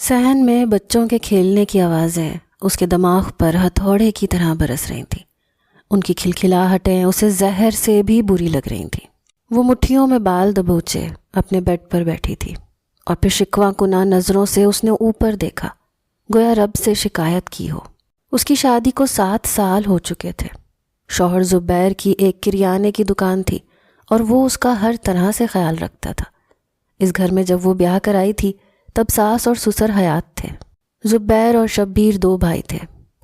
صحن میں بچوں کے کھیلنے کی آوازیں اس کے دماغ پر ہتھوڑے کی طرح برس رہی تھیں۔ ان کی کھلکھلاہٹیں اسے زہر سے بھی بری لگ رہی تھیں۔ وہ مٹھیوں میں بال دبوچے اپنے بیڈ پر بیٹھی تھی اور پھر شکوہ کناں نظروں سے اس نے اوپر دیکھا، گویا رب سے شکایت کی ہو۔ اس کی شادی کو 7 سال ہو چکے تھے۔ شوہر زبیر کی ایک کریانے کی دکان تھی اور وہ اس کا ہر طرح سے خیال رکھتا تھا۔ اس گھر میں جب وہ بیاہ کر آئی تھی تب ساس اور سسر حیات تھے۔ زبیر اور شبیر 2 بھائی تھے،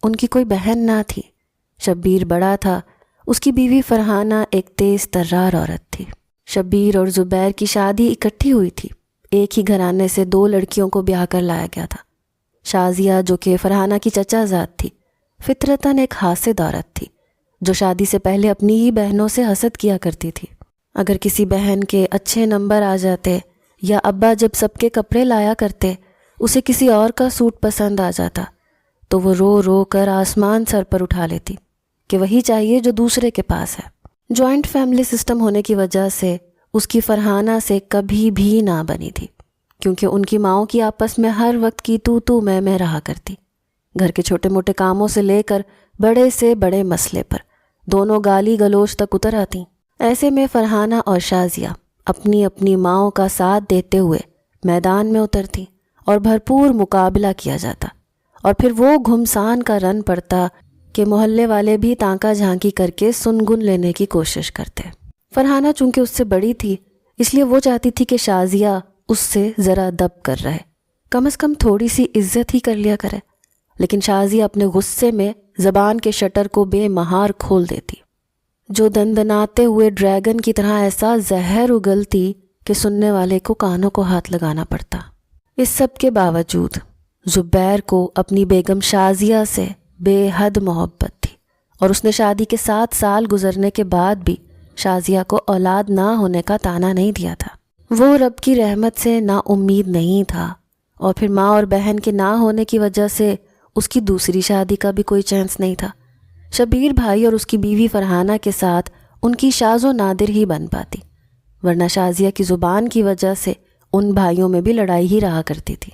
ان کی کوئی بہن نہ تھی۔ شبیر بڑا تھا، اس کی بیوی فرحانہ ایک تیز ترار عورت تھی۔ شبیر اور زبیر کی شادی اکٹھی ہوئی تھی۔ ایک ہی گھرانے سے 2 لڑکیوں کو بیاہ کر لایا گیا تھا۔ شازیہ جو کہ فرحانہ کی چچا زاد تھی، فطرتاً ایک حاسد عورت تھی جو شادی سے پہلے اپنی ہی بہنوں سے حسد کیا کرتی تھی۔ اگر کسی بہن کے اچھے نمبر آ جاتے یا ابا جب سب کے کپڑے لایا کرتے اسے کسی اور کا سوٹ پسند آ جاتا تو وہ رو رو کر آسمان سر پر اٹھا لیتی کہ وہی چاہیے جو دوسرے کے پاس ہے۔ جوائنٹ فیملی سسٹم ہونے کی وجہ سے اس کی فرحانہ سے کبھی بھی نہ بنی تھی، کیونکہ ان کی ماؤں کی آپس میں ہر وقت کی تو میں رہا کرتی۔ گھر کے چھوٹے موٹے کاموں سے لے کر بڑے سے بڑے مسئلے پر دونوں گالی گلوچ تک اتر آتی۔ ایسے میں فرحانہ اور شازیہ اپنی اپنی ماؤں کا ساتھ دیتے ہوئے میدان میں اترتی اور بھرپور مقابلہ کیا جاتا، اور پھر وہ گھمسان کا رن پڑتا کہ محلے والے بھی تانکا جھانکی کر کے سنگن لینے کی کوشش کرتے۔ فرحانہ چونکہ اس سے بڑی تھی اس لیے وہ چاہتی تھی کہ شازیہ اس سے ذرا دب کر رہے، کم از کم تھوڑی سی عزت ہی کر لیا کرے، لیکن شازیہ اپنے غصے میں زبان کے شٹر کو بے مہار کھول دیتی، جو دندناتے ہوئے ڈریگن کی طرح ایسا زہر اگلتی کہ سننے والے کو کانوں کو ہاتھ لگانا پڑتا۔ اس سب کے باوجود زبیر کو اپنی بیگم شازیہ سے بے حد محبت تھی، اور اس نے شادی کے 7 سال گزرنے کے بعد بھی شازیہ کو اولاد نہ ہونے کا طعنہ نہیں دیا تھا۔ وہ رب کی رحمت سے نا امید نہیں تھا، اور پھر ماں اور بہن کے نہ ہونے کی وجہ سے اس کی دوسری شادی کا بھی کوئی چانس نہیں تھا۔ شبیر بھائی اور اس کی بیوی فرحانہ کے ساتھ ان کی شاذ و نادر ہی بن پاتی، ورنہ شازیہ کی زبان کی وجہ سے ان بھائیوں میں بھی لڑائی ہی رہا کرتی تھی۔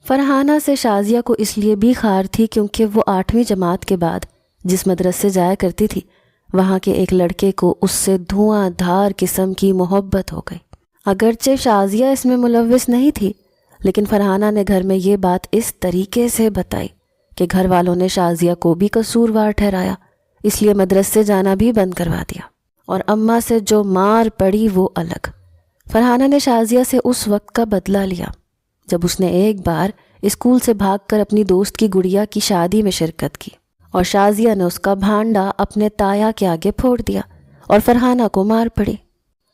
فرحانہ سے شازیہ کو اس لیے بھی خار تھی کیونکہ وہ 8ویں جماعت کے بعد جس مدرسے جایا کرتی تھی وہاں کے ایک لڑکے کو اس سے دھواں دھار قسم کی محبت ہو گئی۔ اگرچہ شازیہ اس میں ملوث نہیں تھی، لیکن فرحانہ نے گھر میں یہ بات اس طریقے سے بتائی کہ گھر والوں نے شازیہ کو بھی قصوروار ٹھہرایا، اس لیے مدرسے جانا بھی بند کروا دیا، اور اماں سے جو مار پڑی وہ الگ۔ فرحانہ نے شازیہ سے اس وقت کا بدلہ لیا جب اس نے ایک بار اسکول سے بھاگ کر اپنی دوست کی گڑیا کی شادی میں شرکت کی، اور شازیہ نے اس کا بھانڈا اپنے تایا کے آگے پھوڑ دیا اور فرحانہ کو مار پڑی۔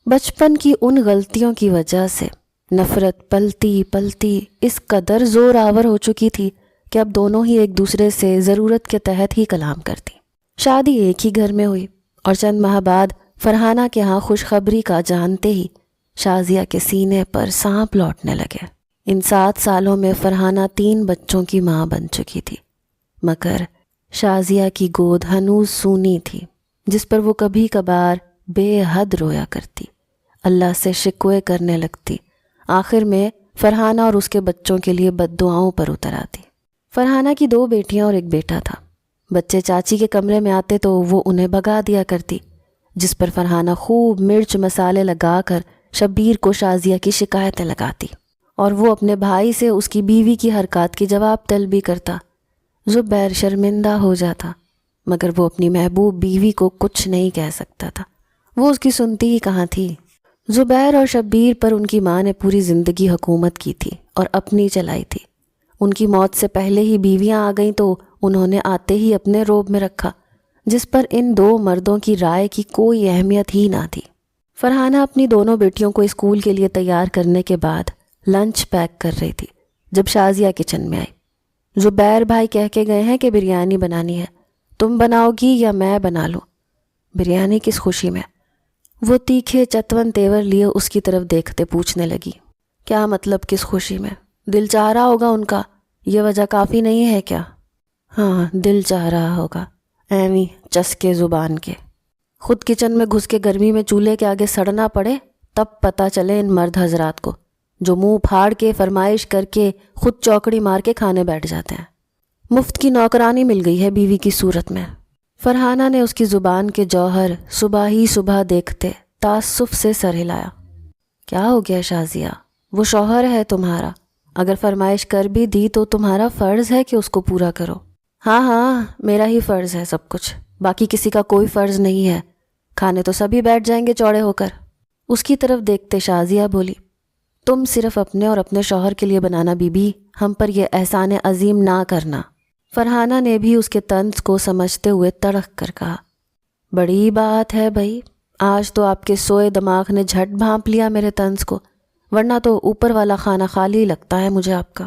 بچپن کی ان غلطیوں کی وجہ سے نفرت پلتی پلتی اس قدر زور آور ہو چکی تھی کہ اب دونوں ہی ایک دوسرے سے ضرورت کے تحت ہی کلام کرتی۔ شادی ایک ہی گھر میں ہوئی، اور چند ماہ بعد فرحانہ کے ہاں خوشخبری کا جانتے ہی شازیہ کے سینے پر سانپ لوٹنے لگے۔ ان 7 سالوں میں فرحانہ 3 بچوں کی ماں بن چکی تھی، مگر شازیہ کی گود ہنوز سونی تھی جس پر وہ کبھی کبھار بے حد رویا کرتی، اللہ سے شکوے کرنے لگتی، آخر میں فرحانہ اور اس کے بچوں کے لیے بد دعاؤں پر اتر آتی۔ فرحانہ کی 2 بیٹیاں اور ایک بیٹا تھا۔ بچے چاچی کے کمرے میں آتے تو وہ انہیں بھگا دیا کرتی، جس پر فرحانہ خوب مرچ مسالے لگا کر شبیر کو شازیہ کی شکایتیں لگاتی، اور وہ اپنے بھائی سے اس کی بیوی کی حرکات کی جواب طلبی کرتا۔ زبیر شرمندہ ہو جاتا، مگر وہ اپنی محبوب بیوی کو کچھ نہیں کہہ سکتا تھا، وہ اس کی سنتی ہی کہاں تھی۔ زبیر اور شبیر پر ان کی ماں نے پوری زندگی حکومت کی تھی اور اپنی چلائی تھی۔ ان کی موت سے پہلے ہی بیویاں آ گئیں تو انہوں نے آتے ہی اپنے روب میں رکھا، جس پر ان 2 مردوں کی رائے کی کوئی اہمیت ہی نہ تھی۔ فرحانہ اپنی دونوں بیٹیوں کو اسکول کے لیے تیار کرنے کے بعد لنچ پیک کر رہی تھی جب شازیہ کچن میں آئی۔ زبیر بھائی کہہ کے گئے ہیں کہ بریانی بنانی ہے، تم بناؤ گی یا میں بنا لوں؟ بریانی کس خوشی میں؟ وہ تیکھے چتون تیور لیے اس کی طرف دیکھتے پوچھنے لگی۔ کیا مطلب کس خوشی میں؟ دل چاہ رہا ہوگا ان کا، یہ وجہ کافی نہیں ہے کیا؟ ہاں دل چاہ رہا ہوگا، ایویں چسکے زبان کے۔ خود کچن میں گھس کے گرمی میں چولہے کے آگے سڑنا پڑے تب پتہ چلے ان مرد حضرات کو جو منہ پھاڑ کے فرمائش کر کے خود چوکڑی مار کے کھانے بیٹھ جاتے ہیں۔ مفت کی نوکرانی مل گئی ہے بیوی کی صورت میں۔ فرحانہ نے اس کی زبان کے جوہر صبح ہی صبح دیکھتے تعصف سے سر ہلایا۔ کیا ہو گیا شازیہ؟ وہ شوہر ہے تمہارا، اگر فرمائش کر بھی دی تو تمہارا فرض ہے کہ اس کو پورا کرو۔ ہاں ہاں، میرا ہی فرض ہے سب کچھ، باقی کسی کا کوئی فرض نہیں ہے۔ کھانے تو سبھی بیٹھ جائیں گے چوڑے ہو کر۔ اس کی طرف دیکھتے شازیہ بولی، تم صرف اپنے اور اپنے شوہر کے لیے بنانا بی بی، ہم پر یہ احسان عظیم نہ کرنا۔ فرحانہ نے بھی اس کے طنز کو سمجھتے ہوئے تڑک کر کہا، بڑی بات ہے بھائی، آج تو آپ کے سوئے دماغ نے جھٹ بھانپ لیا میرے طنز کو، ورنہ تو اوپر والا خانہ خالی لگتا ہے مجھے آپ کا۔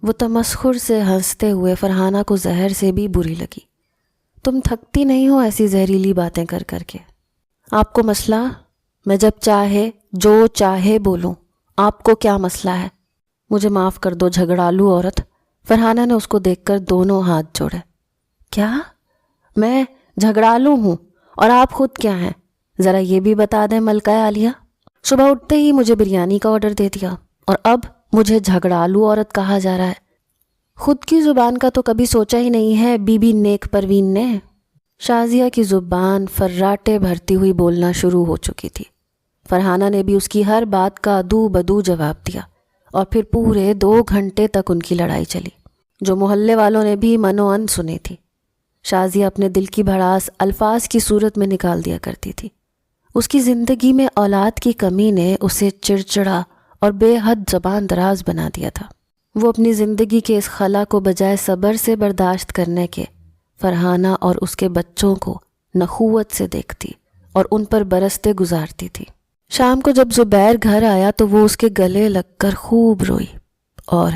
وہ تمسخر سے ہنستے ہوئے فرحانہ کو زہر سے بھی بری لگی۔ تم تھکتی نہیں ہو ایسی زہریلی باتیں کر کر کے؟ آپ کو مسئلہ؟ میں جب چاہے جو چاہے بولوں، آپ کو کیا مسئلہ ہے؟ مجھے معاف کر دو جھگڑالو عورت۔ فرحانہ نے اس کو دیکھ کر دونوں ہاتھ جوڑے۔ کیا؟ میں جھگڑالو ہوں؟ اور آپ خود کیا ہیں؟ ذرا یہ بھی بتا دیں ملکہ عالیہ۔ صبح اٹھتے ہی مجھے بریانی کا آرڈر دے دیا اور اب مجھے جھگڑالو عورت کہا جا رہا ہے۔ خود کی زبان کا تو کبھی سوچا ہی نہیں ہے بی بی نیک پروین نے۔ شازیہ کی زبان فراٹے بھرتی ہوئی بولنا شروع ہو چکی تھی۔ فرحانہ نے بھی اس کی ہر بات کا ادو بدو جواب دیا اور پھر پورے 2 گھنٹے تک ان کی لڑائی چلی، جو محلے والوں نے بھی منو ان سنی تھی۔ شازیہ اپنے دل کی بھڑاس الفاظ کی صورت میں نکال دیا کرتی تھی۔ اس کی زندگی میں اولاد کی کمی نے اسے چڑچڑا اور بے حد زبان دراز بنا دیا تھا۔ وہ اپنی زندگی کے اس خلا کو بجائے صبر سے برداشت کرنے کے فرحانہ اور اس کے بچوں کو نخوت سے دیکھتی اور ان پر برستے گزارتی تھی۔ شام کو جب زبیر گھر آیا تو وہ اس کے گلے لگ کر خوب روئی اور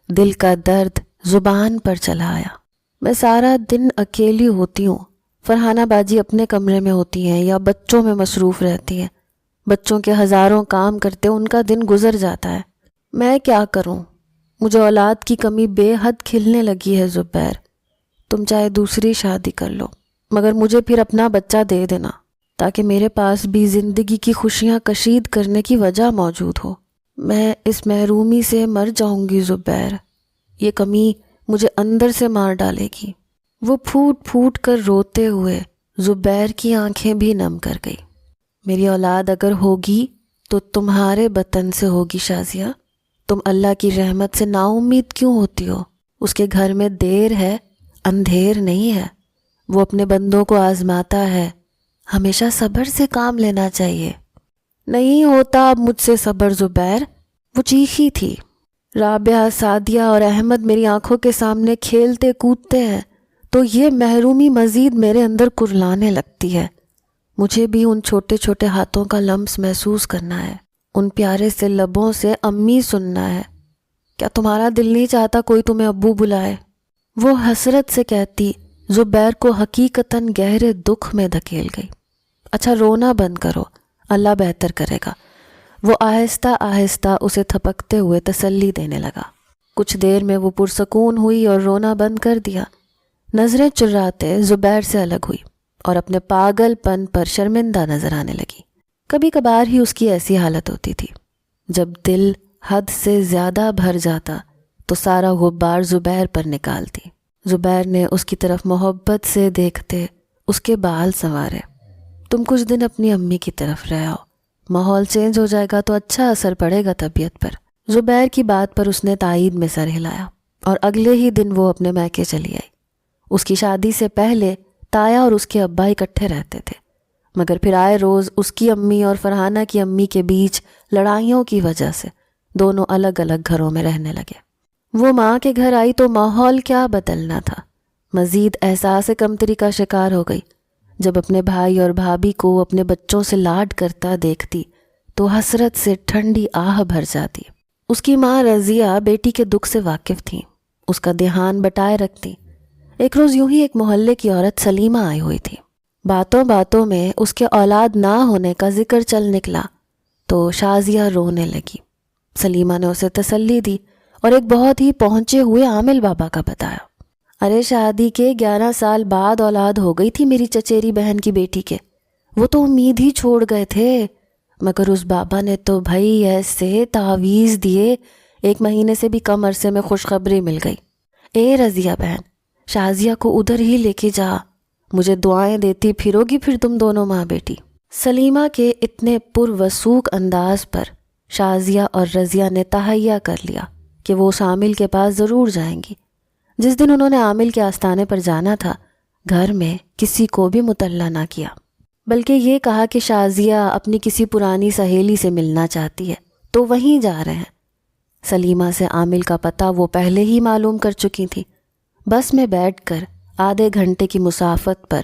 دل کا درد زبان پر چلا آیا۔ میں سارا دن اکیلی ہوتی ہوں، فرحانہ باجی اپنے کمرے میں ہوتی ہیں یا بچوں میں مصروف رہتی ہیں، بچوں کے ہزاروں کام کرتے ان کا دن گزر جاتا ہے۔ میں کیا کروں؟ مجھے اولاد کی کمی بے حد کھلنے لگی ہے زبیر۔ تم چاہے دوسری شادی کر لو مگر مجھے پھر اپنا بچہ دے دینا تاکہ میرے پاس بھی زندگی کی خوشیاں کشید کرنے کی وجہ موجود ہو۔ میں اس محرومی سے مر جاؤں گی زبیر، یہ کمی مجھے اندر سے مار ڈالے گی۔ وہ پھوٹ پھوٹ کر روتے ہوئے زبیر کی آنکھیں بھی نم کر گئی۔ میری اولاد اگر ہوگی تو تمہارے بطن سے ہوگی شازیہ، تم اللہ کی رحمت سے نا امید کیوں ہوتی ہو؟ اس کے گھر میں دیر ہے اندھیر نہیں ہے، وہ اپنے بندوں کو آزماتا ہے، ہمیشہ صبر سے کام لینا چاہیے۔ نہیں ہوتا اب مجھ سے صبر زبیر، وہ چیخی تھی۔ رابعہ، سعدیہ اور احمد میری آنکھوں کے سامنے کھیلتے کودتے ہیں تو یہ محرومی مزید میرے اندر کرلانے لگتی ہے۔ مجھے بھی ان چھوٹے چھوٹے ہاتھوں کا لمس محسوس کرنا ہے، ان پیارے سے لبوں سے امی سننا ہے۔ کیا تمہارا دل نہیں چاہتا کوئی تمہیں ابو بلائے؟ وہ حسرت سے کہتی زبیر کو حقیقتاً گہرے دکھ میں دھکیل گئی۔ اچھا رونا بند کرو، اللہ بہتر کرے گا۔ وہ آہستہ آہستہ اسے تھپکتے ہوئے تسلی دینے لگا۔ کچھ دیر میں وہ پرسکون ہوئی اور رونا بند کر دیا۔ نظریں چراتے زبیر سے الگ ہوئی اور اپنے پاگل پن پر شرمندہ نظر آنے لگی۔ کبھی کبھار ہی اس کی ایسی حالت ہوتی تھی، جب دل حد سے زیادہ بھر جاتا تو سارا غبار زبیر پر نکالتی۔ زبیر نے اس کی طرف محبت سے دیکھتے اس کے بال سنوارے۔ تم کچھ دن اپنی امی کی طرف رہ آؤ، ماحول چینج ہو جائے گا تو اچھا اثر پڑے گا طبیعت پر۔ زبیر کی بات پر اس نے تائید میں سر ہلایا اور اگلے ہی دن وہ اپنے میکے چلی آئی۔ اس کی شادی سے پہلے تایا اور اس کے ابا اکٹھے رہتے تھے، مگر پھر آئے روز اس کی امی اور فرحانہ کی امی کے بیچ لڑائیوں کی وجہ سے دونوں الگ الگ گھروں میں رہنے لگے۔ وہ ماں کے گھر آئی تو ماحول کیا بدلنا تھا، مزید احساس کمتری کا شکار ہو گئی۔ جب اپنے بھائی اور بھابھی کو اپنے بچوں سے لاڈ کرتا دیکھتی تو حسرت سے ٹھنڈی آہ بھر جاتی۔ اس کی ماں رضیہ بیٹی کے دکھ سے واقف تھیں، اس کا دھیان بٹائے رکھتی۔ ایک روز یوں ہی ایک محلے کی عورت سلیمہ آئی ہوئی تھی۔ باتوں باتوں میں اس کے اولاد نہ ہونے کا ذکر چل نکلا تو شازیہ رونے لگی۔ سلیمہ نے اسے تسلی دی اور ایک بہت ہی پہنچے ہوئے عامل بابا کا بتایا۔ ارے شادی کے 11 سال بعد اولاد ہو گئی تھی میری چچیری بہن کی بیٹی کے، وہ تو امید ہی چھوڑ گئے تھے، مگر اس بابا نے تو بھائی ایسے تعویذ دیے 1 مہینے سے بھی کم عرصے میں خوشخبری مل گئی۔ اے رضیہ بہن، شازیہ کو ادھر ہی لے کے جا، مجھے دعائیں دیتی پھرو گی پھر تم دونوں ماں بیٹی۔ سلیمہ کے اتنے پروسوک انداز پر شازیہ اور رضیہ نے تہیہ کر لیا کہ وہ اس عامل کے پاس ضرور جائیں گی۔ جس دن انہوں نے عامل کے آستانے پر جانا تھا، گھر میں کسی کو بھی مطلع نہ کیا، بلکہ یہ کہا کہ شازیہ اپنی کسی پرانی سہیلی سے ملنا چاہتی ہے تو وہیں جا رہے ہیں۔ سلیمہ سے عامل کا پتہ وہ پہلے ہی معلوم کر چکی تھی۔ بس میں بیٹھ کر آدھے گھنٹے کی مسافت پر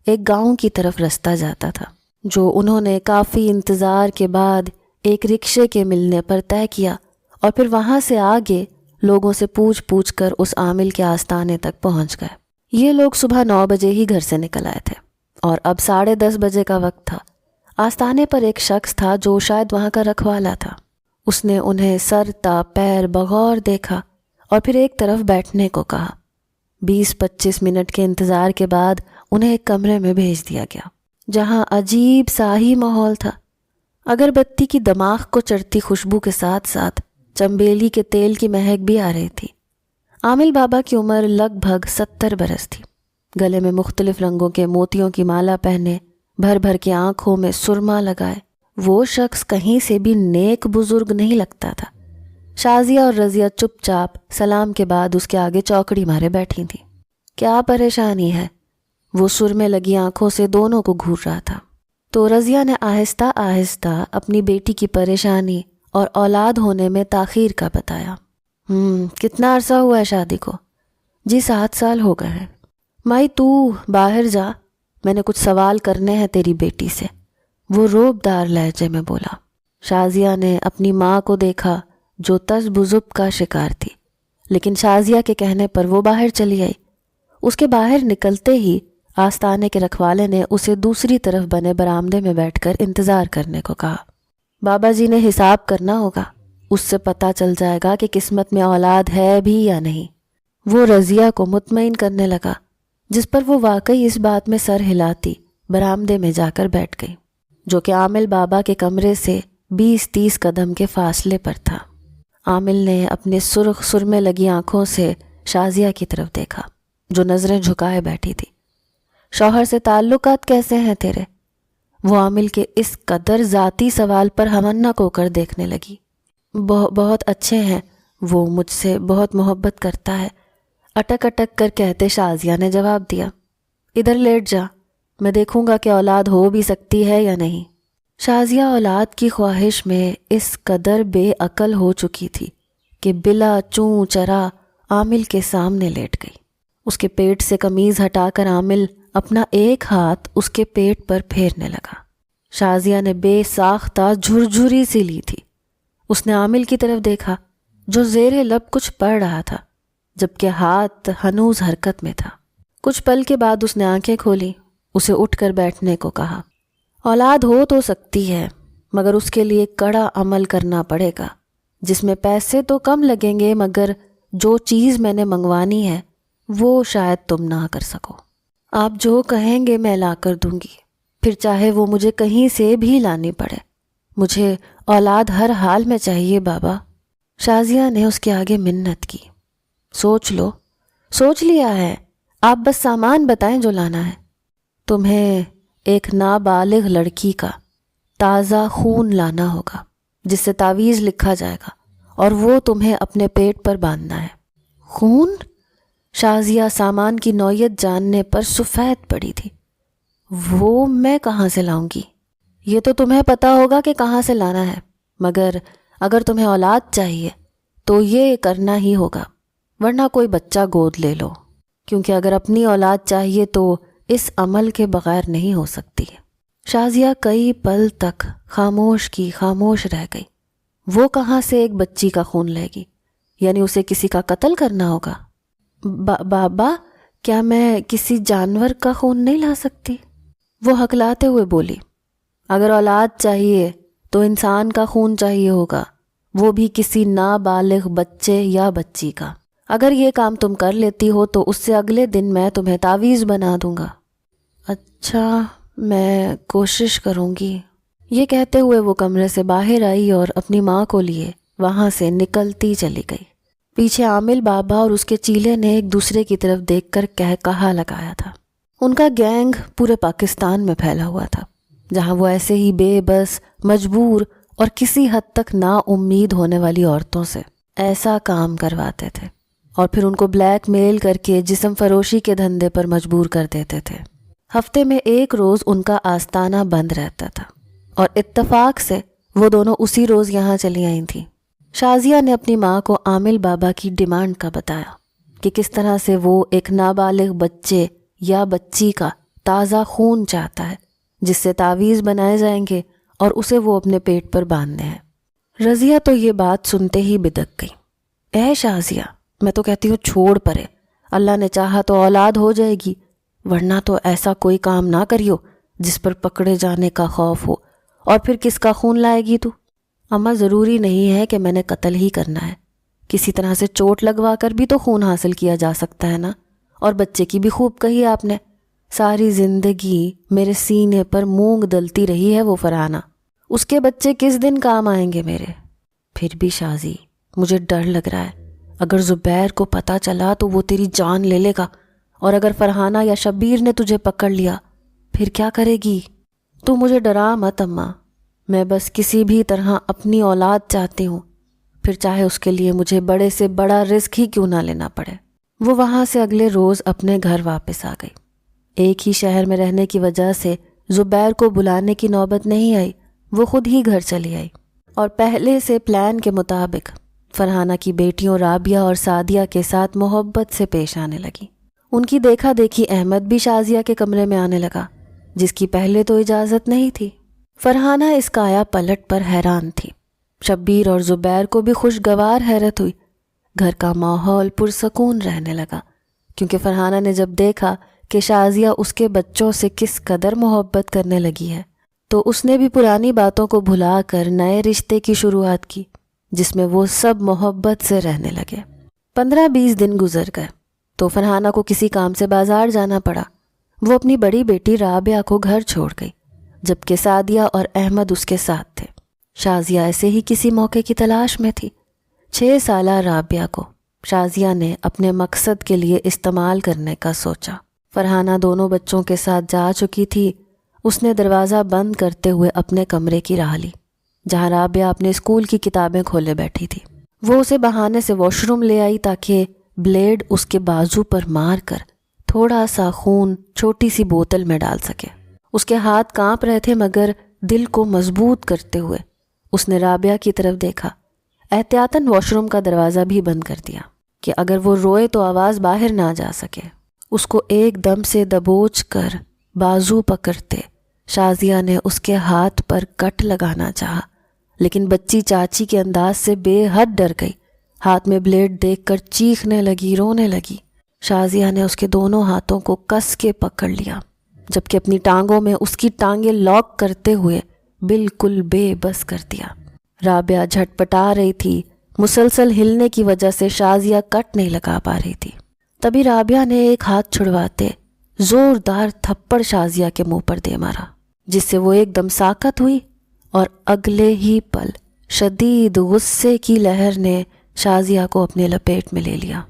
ایک گاؤں کی طرف رستہ جاتا تھا، جو انہوں نے کافی انتظار کے بعد ایک رکشے کے ملنے پر طے کیا، اور پھر وہاں سے آگے لوگوں سے پوچھ کر اس عامل کے آستانے تک پہنچ گئے۔ یہ لوگ صبح 9 بجے ہی گھر سے نکل آئے تھے اور اب 10:30 بجے کا وقت تھا۔ آستانے پر ایک شخص تھا جو شاید وہاں کا رکھوالا تھا۔ اس نے انہیں سر تا پیر بغور دیکھا اور پھر ایک طرف بیٹھنے کو کہا۔ 20-25 منٹ کے انتظار کے بعد انہیں ایک کمرے میں بھیج دیا گیا، جہاں عجیب سا ہی ماحول تھا۔ اگربتی کی دماغ کو چڑھتی خوشبو کے ساتھ ساتھ چنبیلی کے تیل کی مہک بھی آ رہی تھی۔ عامل بابا کی عمر لگ بھگ 70 برس تھی۔ گلے میں مختلف رنگوں کے موتیوں کی مالا پہنے، بھر کے آنکھوں میں سرما لگائے، وہ شخص کہیں سے بھی نیک بزرگ نہیں لگتا تھا۔ شازیہ اور رضیہ چپ چاپ سلام کے بعد اس کے آگے چوکڑی مارے بیٹھی تھیں۔ کیا پریشانی ہے؟ وہ سرمے لگی آنکھوں سے دونوں کو گھور رہا تھا۔ تو رضیہ نے آہستہ آہستہ اپنی بیٹی کی پریشانی اور اولاد ہونے میں تاخیر کا بتایا۔ کتنا عرصہ ہوا ہے شادی کو؟ جی 7 سال ہو گئے ہیں۔ مائی تو باہر جا، میں نے کچھ سوال کرنے ہیں تیری بیٹی سے، وہ روب دار لہجے میں بولا۔ شازیہ نے اپنی ماں کو دیکھا جو تذبذب کا شکار تھی، لیکن شازیہ کے کہنے پر وہ باہر چلی آئی۔ اس کے باہر نکلتے ہی آستانے کے رکھوالے نے اسے دوسری طرف بنے برآمدے میں بیٹھ کر انتظار کرنے کو کہا۔ بابا جی نے حساب کرنا ہوگا، اس سے پتہ چل جائے گا کہ قسمت میں اولاد ہے بھی یا نہیں۔ وہ رضیہ کو مطمئن کرنے لگا، جس پر وہ واقعی اس بات میں سر ہلاتی برآمدے میں جا کر بیٹھ گئی، جو کہ عامل بابا کے کمرے سے 20-30 قدم کے فاصلے پر تھا۔ عامل نے اپنے سرخ سرمے لگی آنکھوں سے شازیہ کی طرف دیکھا، جو نظریں جھکائے بیٹھی تھی۔ شوہر سے تعلقات کیسے ہیں تیرے؟ وہ عامل کے اس قدر ذاتی سوال پر ہمنک ہو کر دیکھنے لگی۔ بہت اچھے ہیں، وہ مجھ سے بہت محبت کرتا ہے، اٹک کر کہتے شازیہ نے جواب دیا۔ ادھر لیٹ جا، میں دیکھوں گا کہ اولاد ہو بھی سکتی ہے یا نہیں۔ شازیہ اولاد کی خواہش میں اس قدر بے عقل ہو چکی تھی کہ بلا چوں چرا عامل کے سامنے لیٹ گئی۔ اس کے پیٹ سے قمیض ہٹا کر عامل اپنا ایک ہاتھ اس کے پیٹ پر پھیرنے لگا۔ شازیہ نے بے ساختہ جھرجھری سی لی تھی۔ اس نے عامل کی طرف دیکھا جو زیر لب کچھ پڑھ رہا تھا، جبکہ ہاتھ ہنوز حرکت میں تھا۔ کچھ پل کے بعد اس نے آنکھیں کھولی، اسے اٹھ کر بیٹھنے کو کہا۔ اولاد ہو تو سکتی ہے، مگر اس کے لیے کڑا عمل کرنا پڑے گا، جس میں پیسے تو کم لگیں گے، مگر جو چیز میں نے منگوانی ہے وہ شاید تم نہ کر سکو۔ آپ جو کہیں گے میں لا کر دوں گی، پھر چاہے وہ مجھے کہیں سے بھی لانی پڑے۔ مجھے اولاد ہر حال میں چاہیے بابا۔ شازیہ نے اس کے آگے منت کی۔ سوچ لو۔ سوچ لیا ہے، آپ بس سامان بتائیں جو لانا ہے۔ تمہیں ایک نابالغ لڑکی کا تازہ خون لانا ہوگا، جس سے تعویذ لکھا جائے گا، اور وہ تمہیں اپنے پیٹ پر باندھنا ہے۔ خون؟ شازیہ سامان کی نوعیت جاننے پر سفید پڑی تھی۔ وہ میں کہاں سے لاؤں گی؟ یہ تو تمہیں پتہ ہوگا کہ کہاں سے لانا ہے، مگر اگر تمہیں اولاد چاہیے تو یہ کرنا ہی ہوگا، ورنہ کوئی بچہ گود لے لو، کیونکہ اگر اپنی اولاد چاہیے تو اس عمل کے بغیر نہیں ہو سکتی۔ شازیہ کئی پل تک خاموش رہ گئی۔ وہ کہاں سے ایک بچی کا خون لے گی؟ یعنی اسے کسی کا قتل کرنا ہوگا۔ بابا، کیا میں کسی جانور کا خون نہیں لا سکتی؟ وہ ہکلاتے ہوئے بولی۔ اگر اولاد چاہیے تو انسان کا خون چاہیے ہوگا، وہ بھی کسی نابالغ بچے یا بچی کا۔ اگر یہ کام تم کر لیتی ہو تو اس سے اگلے دن میں تمہیں تعویذ بنا دوں گا۔ اچھا، میں کوشش کروں گی۔ یہ کہتے ہوئے وہ کمرے سے باہر آئی اور اپنی ماں کو لیے وہاں سے نکلتی چلی گئی۔ پیچھے عامل بابا اور اس کے چیلے نے ایک دوسرے کی طرف دیکھ کر کہا لگایا تھا۔ ان کا گینگ پورے پاکستان میں پھیلا ہوا تھا، جہاں وہ ایسے ہی بے بس، مجبور اور کسی حد تک نا امید ہونے والی عورتوں سے ایسا کام کرواتے تھے اور پھر ان کو بلیک میل کر کے جسم فروشی کے دھندے پر مجبور کر دیتے تھے۔ ہفتے میں ایک روز ان کا آستانہ بند رہتا تھا اور اتفاق سے وہ دونوں اسی روز یہاں چلی آئی تھیں۔ شازیہ نے اپنی ماں کو عامل بابا کی ڈیمانڈ کا بتایا کہ کس طرح سے وہ ایک نابالغ بچے یا بچی کا تازہ خون چاہتا ہے، جس سے تعویذ بنائے جائیں گے اور اسے وہ اپنے پیٹ پر باندھنے ہیں۔ رضیہ تو یہ بات سنتے ہی بدک گئی۔ اے شازیہ، میں تو کہتی ہوں چھوڑ پرے، اللہ نے چاہا تو اولاد ہو جائے گی، ورنہ تو ایسا کوئی کام نہ کریو جس پر پکڑے جانے کا خوف ہو، اور پھر کس کا خون لائے گی تو؟ اماں ضروری نہیں ہے کہ میں نے قتل ہی کرنا ہے، کسی طرح سے چوٹ لگوا کر بھی تو خون حاصل کیا جا سکتا ہے نا۔ اور بچے کی بھی خوب کہی آپ نے، ساری زندگی میرے سینے پر مونگ دلتی رہی ہے وہ فرحانہ، اس کے بچے کس دن کام آئیں گے میرے؟ پھر بھی شازی، مجھے ڈر لگ رہا ہے، اگر زبیر کو پتہ چلا تو وہ تیری جان لے لے گا، اور اگر فرحانہ یا شبیر نے تجھے پکڑ لیا پھر کیا کرے گی؟ تو مجھے ڈرا مت اماں، میں بس کسی بھی طرح اپنی اولاد چاہتی ہوں، پھر چاہے اس کے لیے مجھے بڑے سے بڑا رسک ہی کیوں نہ لینا پڑے۔ وہ وہاں سے اگلے روز اپنے گھر واپس آ گئی۔ ایک ہی شہر میں رہنے کی وجہ سے زبیر کو بلانے کی نوبت نہیں آئی، وہ خود ہی گھر چلی آئی اور پہلے سے پلان کے مطابق فرحانہ کی بیٹیوں رابعہ اور سعدیہ کے ساتھ محبت سے پیش آنے لگی۔ ان کی دیکھا دیکھی احمد بھی شازیہ کے کمرے میں آنے لگا، جس کی پہلے تو اجازت نہیں تھی۔ فرحانہ اس کایا پلٹ پر حیران تھی، شبیر اور زبیر کو بھی خوشگوار حیرت ہوئی۔ گھر کا ماحول پرسکون رہنے لگا، کیونکہ فرحانہ نے جب دیکھا کہ شازیہ اس کے بچوں سے کس قدر محبت کرنے لگی ہے تو اس نے بھی پرانی باتوں کو بھلا کر نئے رشتے کی شروعات کی، جس میں وہ سب محبت سے رہنے لگے۔ 15-20 دن گزر گئے تو فرحانہ کو کسی کام سے بازار جانا پڑا۔ وہ اپنی بڑی بیٹی رابعہ کو گھر چھوڑ گئی، جبکہ سعدیہ اور احمد اس کے ساتھ تھے۔ شازیہ ایسے ہی کسی موقع کی تلاش میں تھی۔ 6 سالہ رابعہ کو شازیہ نے اپنے مقصد کے لیے استعمال کرنے کا سوچا۔ فرحانہ دونوں بچوں کے ساتھ جا چکی تھی۔ اس نے دروازہ بند کرتے ہوئے اپنے کمرے کی راہ لی، جہاں رابعہ اپنے اسکول کی کتابیں کھولے بیٹھی تھی۔ وہ اسے بہانے سے واش روم لے آئی تاکہ بلیڈ اس کے بازو پر مار کر تھوڑا سا خون چھوٹی سی بوتل میں ڈال سکے۔ اس کے ہاتھ کانپ رہے تھے، مگر دل کو مضبوط کرتے ہوئے اس نے رابعہ کی طرف دیکھا، احتیاطاً واش روم کا دروازہ بھی بند کر دیا کہ اگر وہ روئے تو آواز باہر نہ جا سکے۔ اس کو ایک دم سے دبوچ کر بازو پکڑتے شازیہ نے اس کے ہاتھ پر کٹ لگانا چاہا، لیکن بچی چاچی کے انداز سے بے حد ڈر گئی، ہاتھ میں بلیڈ دیکھ کر چیخنے لگی، رونے لگی۔ شازیہ نے اس کے دونوں ہاتھوں کو کس کے پکڑ لیا، جبکہ اپنی ٹانگوں میں اس کی ٹانگیں لاک کرتے ہوئے بالکل بے بس کر دیا۔ رابعہ جھٹپٹا رہی تھی، مسلسل ہلنے کی وجہ سے شازیہ کٹ نہیں لگا پا رہی تھی۔ تبھی رابعہ نے ایک ہاتھ چھڑواتے زوردار تھپڑ شازیہ کے منہ پر دے مارا، جس سے وہ ایک دم ساکت ہوئی اور اگلے ہی پل شدید غصے کی لہر نے شازیہ کو اپنے لپیٹ میں لے لیا۔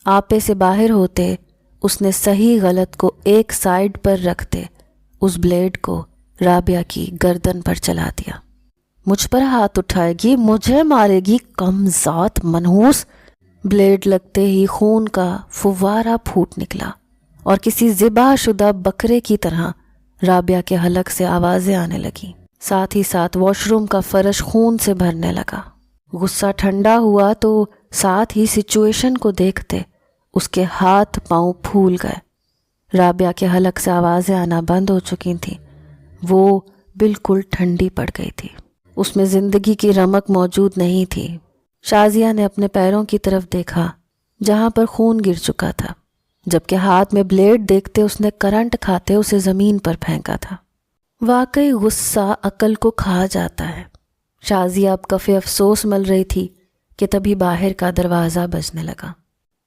آپے سے باہر ہوتے اس نے صحیح غلط کو ایک سائیڈ پر رکھتے اس بلیڈ کو رابعہ کی گردن پر چلا دیا۔ مجھ پر ہاتھ اٹھائے گی، مجھے مارے گی، کم ذات منحوس۔ بلیڈ لگتے ہی خون کا فوارہ پھوٹ نکلا اور کسی ذبح شدہ بکرے کی طرح رابعہ کے حلق سے آوازیں آنے لگیں۔ ساتھ ہی ساتھ واش روم کا فرش خون سے بھرنے لگا۔ غصہ ٹھنڈا ہوا تو ساتھ ہی سچویشن کو دیکھتے اس کے ہاتھ پاؤں پھول گئے۔ رابعہ کے حلق سے آوازیں آنا بند ہو چکی تھیں، وہ بالکل ٹھنڈی پڑ گئی تھی، اس میں زندگی کی رمق موجود نہیں تھی۔ شازیہ نے اپنے پیروں کی طرف دیکھا جہاں پر خون گر چکا تھا، جبکہ ہاتھ میں بلیڈ دیکھتے اس نے کرنٹ کھاتے اسے زمین پر پھینکا تھا۔ واقعی غصہ عقل کو کھا جاتا ہے۔ شازیہ اب کفِ افسوس مل رہی تھی کہ تبھی باہر کا دروازہ بجنے لگا۔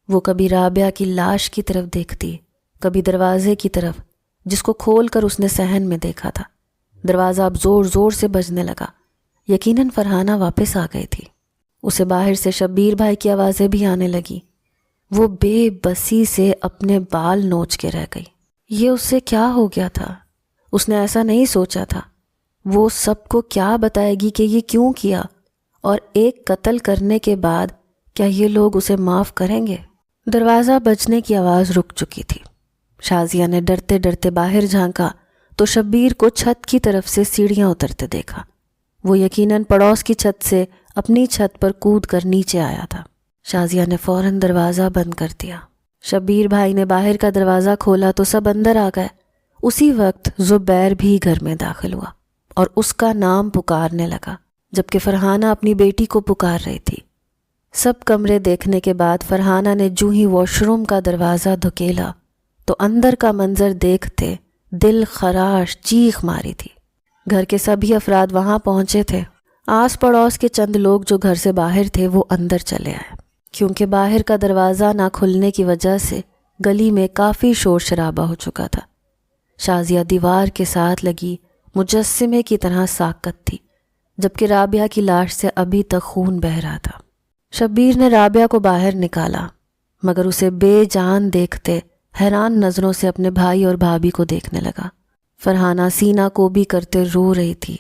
وہ کبھی رابعہ کی لاش کی طرف دیکھتی، کبھی دروازے کی طرف، جس کو کھول کر اس نے صحن میں دیکھا تھا۔ دروازہ اب زور زور سے بجنے لگا۔ یقیناً فرحانہ واپس آ گئی تھی۔ اسے باہر سے شبیر بھائی کی آوازیں بھی آنے لگی۔ وہ بے بسی سے اپنے بال نوچ کے رہ گئی۔ یہ اس سے کیا ہو گیا تھا؟ اس نے ایسا نہیں سوچا تھا۔ وہ سب کو کیا بتائے گی کہ یہ کیوں کیا، اور ایک قتل کرنے کے بعد کیا یہ لوگ اسے معاف کریں گے؟ دروازہ بجنے کی آواز رک چکی تھی۔ شازیہ نے ڈرتے ڈرتے باہر جھانکا تو شبیر کو چھت کی طرف سے سیڑھیاں اترتے دیکھا۔ وہ یقیناً پڑوس کی چھت سے اپنی چھت پر کود کر نیچے آیا تھا۔ شازیہ نے فوراً دروازہ بند کر دیا۔ شبیر بھائی نے باہر کا دروازہ کھولا تو سب اندر آ گئے۔ اسی وقت زبیر بھی گھر میں داخل ہوا اور اس کا نام پکارنے لگا، جبکہ فرحانہ اپنی بیٹی کو پکار رہی تھی۔ سب کمرے دیکھنے کے بعد فرحانہ نے جو ہی واش روم کا دروازہ دھکیلا تو اندر کا منظر دیکھتے دل خراش چیخ ماری تھی۔ گھر کے سبھی افراد وہاں پہنچے تھے۔ آس پڑوس کے چند لوگ جو گھر سے باہر تھے وہ اندر چلے آئے، کیونکہ باہر کا دروازہ نہ کھلنے کی وجہ سے گلی میں کافی شور شرابہ ہو چکا تھا۔ شازیہ دیوار کے ساتھ لگی مجسمے کی طرح ساکت تھی، جبکہ رابعہ کی لاش سے ابھی تک خون بہہ رہا تھا۔ شبیر نے رابعہ کو باہر نکالا، مگر اسے بے جان دیکھتے حیران نظروں سے اپنے بھائی اور بھابھی کو دیکھنے لگا۔ فرحانہ سینہ کو بھی کرتے رو رہی تھی۔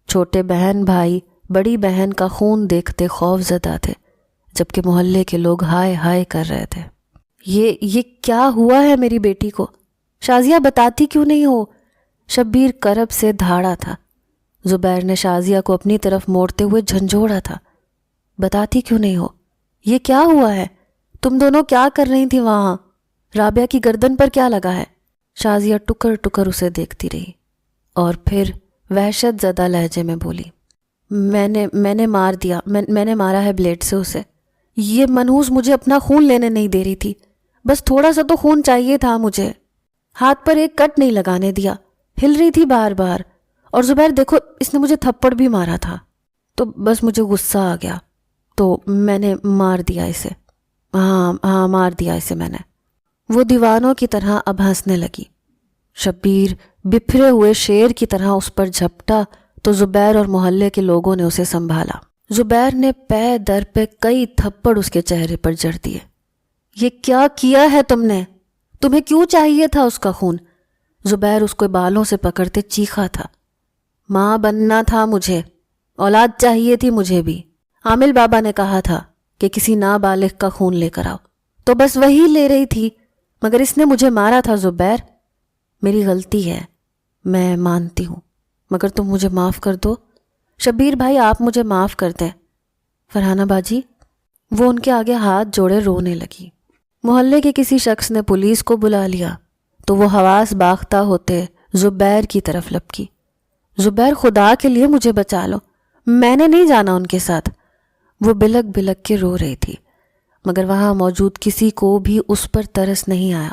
چھوٹے بہن بھائی بڑی بہن کا خون دیکھتے خوف زدہ تھے، جبکہ محلے کے لوگ ہائے ہائے کر رہے تھے۔ یہ کیا ہوا ہے میری بیٹی کو؟ شازیہ بتاتی کیوں نہیں ہو؟ شبیر کرب سے دھاڑا تھا۔ زبیر نے شازیہ کو اپنی طرف موڑتے ہوئے جھنجھوڑا تھا۔ بتاتی کیوں نہیں ہو؟ یہ کیا ہوا ہے؟ تم دونوں کیا کر رہی تھی وہاں؟ رابعہ کی گردن پر کیا لگا ہے؟ شازیہ ٹکر ٹکر اسے دیکھتی رہی اور پھر وحشت زدہ لہجے میں بولی، میں نے مار دیا، میں نے مارا ہے بلیڈ سے اسے۔ یہ منحوس مجھے اپنا خون لینے نہیں دے رہی تھی، بس تھوڑا سا تو خون چاہیے تھا مجھے۔ ہاتھ پر ایک کٹ نہیں لگانے دیا، ہل رہی تھی بار بار۔ اور زبیر دیکھو، اس نے مجھے تھپڑ بھی مارا تھا، تو بس مجھے غصہ آ گیا تو میں نے مار دیا اسے۔ ہاں مار دیا اسے میں نے۔ وہ دیوانوں کی طرح اب ہنسنے لگی۔ شبیر بپھرے ہوئے شیر کی طرح اس پر جھپٹا تو زبیر اور محلے کے لوگوں نے اسے سنبھالا۔ زبیر نے پے در پہ کئی تھپڑ اس کے چہرے پر جڑ دیے۔ یہ کیا کیا ہے تم نے؟ تمہیں کیوں چاہیے تھا اس کا خون؟ زبیر اس کو بالوں سے پکڑتے چیخا تھا۔ ماں بننا تھا مجھے، اولاد چاہیے تھی مجھے بھی۔ عامل بابا نے کہا تھا کہ کسی نابالغ کا خون لے کر آؤ، تو بس وہی لے رہی تھی، مگر اس نے مجھے مارا تھا۔ زبیر، میری غلطی ہے، میں مانتی ہوں، مگر تم مجھے معاف کر دو۔ شبیر بھائی، آپ مجھے معاف کر دیں۔ فرحانہ باجی، وہ ان کے آگے ہاتھ جوڑے رونے لگی۔ محلے کے کسی شخص نے پولیس کو بلا لیا تو وہ حواس باختہ ہوتے زبیر کی طرف لپکی۔ زبیر، خدا کے لیے مجھے بچا لو، میں نے نہیں جانا ان کے ساتھ۔ وہ بلک بلک کے رو رہی تھی، مگر وہاں موجود کسی کو بھی اس پر ترس نہیں آیا۔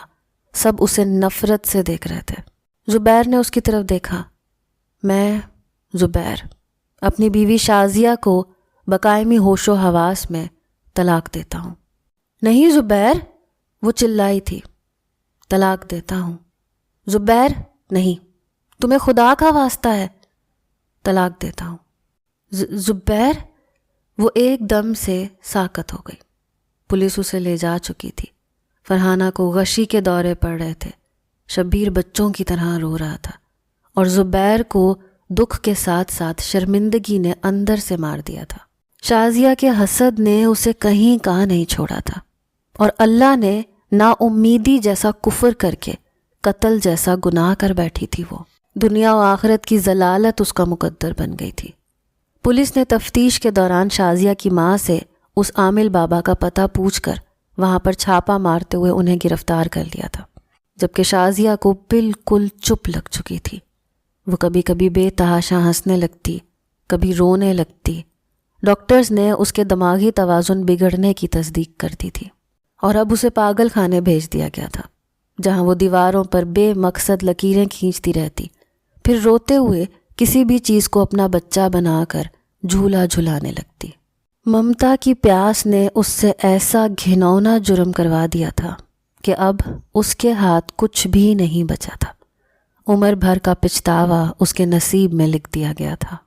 سب اسے نفرت سے دیکھ رہے تھے۔ زبیر نے اس کی طرف دیکھا۔ میں زبیر اپنی بیوی شازیہ کو بقائمی ہوش و حواس میں طلاق دیتا ہوں۔ نہیں زبیر، وہ چلائی تھی، طلاق دیتا ہوں۔ زبیر، نہیں، تمہیں خدا کا واسطہ ہے، طلاق دیتا ہوں۔ زبیر، وہ ایک دم سے ساکت ہو گئی۔ پولیس اسے لے جا چکی تھی۔ فرحانہ کو غشی کے دورے پڑ رہے تھے۔ شبیر بچوں کی طرح رو رہا تھا اور زبیر کو دکھ کے ساتھ ساتھ شرمندگی نے اندر سے مار دیا تھا۔ شازیہ کے حسد نے اسے کہیں کا نہیں چھوڑا تھا، اور اللہ نے نا امیدی جیسا کفر کر کے قتل جیسا گناہ کر بیٹھی تھی۔ وہ دنیا و آخرت کی ضلالت اس کا مقدر بن گئی تھی۔ پولیس نے تفتیش کے دوران شازیہ کی ماں سے اس عامل بابا کا پتہ پوچھ کر وہاں پر چھاپا مارتے ہوئے انہیں گرفتار کر لیا تھا، جبکہ شازیہ کو بالکل چپ لگ چکی تھی۔ وہ کبھی کبھی بے تحاشا ہنسنے لگتی، کبھی رونے لگتی۔ ڈاکٹرز نے اس کے دماغی توازن بگڑنے کی تصدیق کر دی تھی، اور اب اسے پاگل خانے بھیج دیا گیا تھا، جہاں وہ دیواروں پر بے مقصد لکیریں کھینچتی رہتی، پھر روتے ہوئے کسی بھی چیز کو اپنا بچہ بنا کر جھولا جھلانے لگتی۔ ممتا کی پیاس نے اس سے ایسا گھنونا جرم کروا دیا تھا کہ اب اس کے ہاتھ کچھ بھی نہیں بچا تھا، عمر بھر کا پچھتاوا اس کے نصیب میں لکھ دیا گیا تھا۔